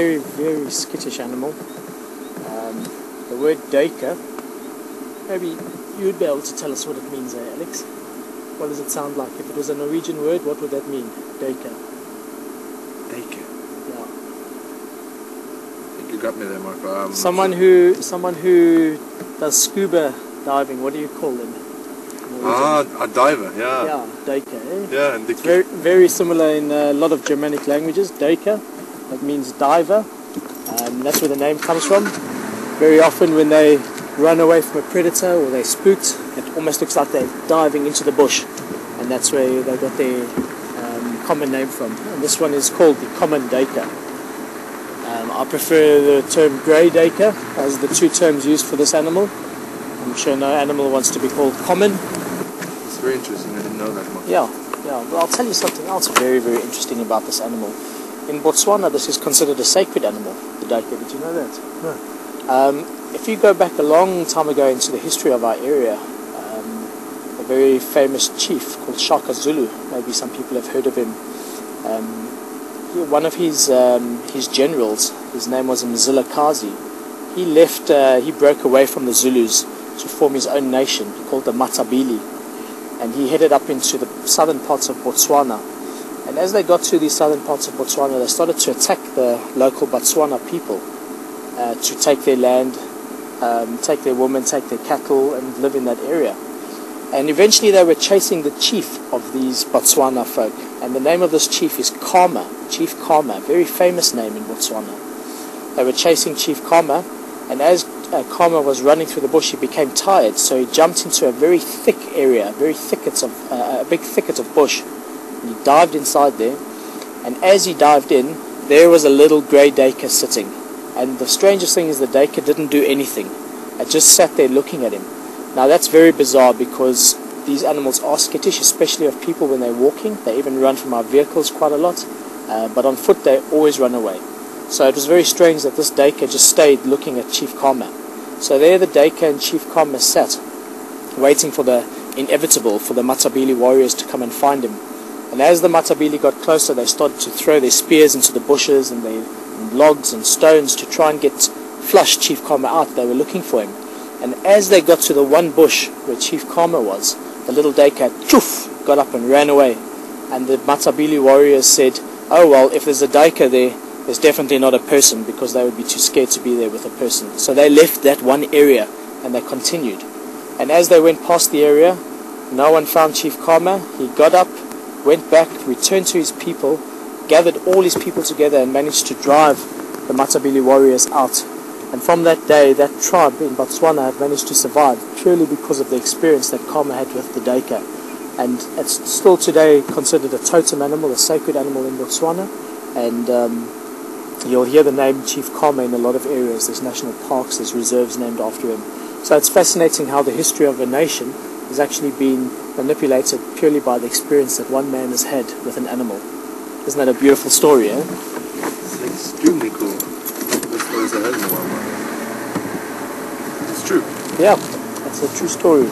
Very skittish animal. The word Duiker, maybe you'd be able to tell us what it means, Alex? What does it sound like? If it was a Norwegian word, what would that mean? Duiker. Duiker. Yeah. I think you got me there, Mark. Someone who does scuba diving. What do you call them? A diver. Yeah. Yeah, Duiker. Eh? Yeah, and very similar in a lot of Germanic languages. Duiker. That means diver. That's where the name comes from. Very often when they run away from a predator or they're spooked, it almost looks like they're diving into the bush, and that's where they got their common name from. And this one is called the common Duiker. I prefer the term grey Duiker as the two terms used for this animal. I'm sure no animal wants to be called common. It's very interesting, I didn't know that much. Yeah. Well, I'll tell you something else very interesting about this animal. In Botswana, this is considered a sacred animal, the Duiker. Did you know that? No. If you go back a long time ago into the history of our area, a very famous chief called Shaka Zulu, maybe some people have heard of him. One of his generals, his name was Mzilikazi. He broke away from the Zulus to form his own nation called the Matabele, and he headed up into the southern parts of Botswana. And as they got to the southern parts of Botswana, they started to attack the local Botswana people to take their land, take their women, take their cattle, and live in that area. And eventually they were chasing the chief of these Botswana folk. And the name of this chief is Kama, Chief Kama, very famous name in Botswana. They were chasing Chief Kama, and as Kama was running through the bush, he became tired, so he jumped into a very thick area, a big thicket of bush. He dived inside there, and as he dived in, there was a little grey Duiker sitting. And the strangest thing is the Duiker didn't do anything. It just sat there looking at him. Now that's very bizarre, because these animals are skittish, especially of people when they're walking. They even run from our vehicles quite a lot, but on foot they always run away. So it was very strange that this Duiker just stayed looking at Chief Kama. So there the Duiker and Chief Kama sat, waiting for the inevitable, for the Matabele warriors to come and find him. And as the Matabele got closer, they started to throw their spears into the bushes and logs and stones to try and flush Chief Kama out. They were looking for him. And as they got to the one bush where Chief Kama was, the little Duiker got up and ran away. And the Matabele warriors said, oh well, if there's a Duiker there, there's definitely not a person, because they would be too scared to be there with a person. So they left that one area and they continued. And as they went past the area, no one found Chief Kama. He got up, went back, returned to his people, gathered all his people together and managed to drive the Matabele warriors out. And from that day, that tribe in Botswana had managed to survive purely because of the experience that Kama had with the Duiker. And it's still today considered a totem animal, a sacred animal in Botswana. And you'll hear the name Chief Kama in a lot of areas. There's national parks, there's reserves named after him. So it's fascinating how the history of a nation has actually been manipulated purely by the experience that one man has had with an animal. Isn't that a beautiful story, eh? It's extremely cool. Best stories I heard in a while. It's true. Yeah, that's a true story.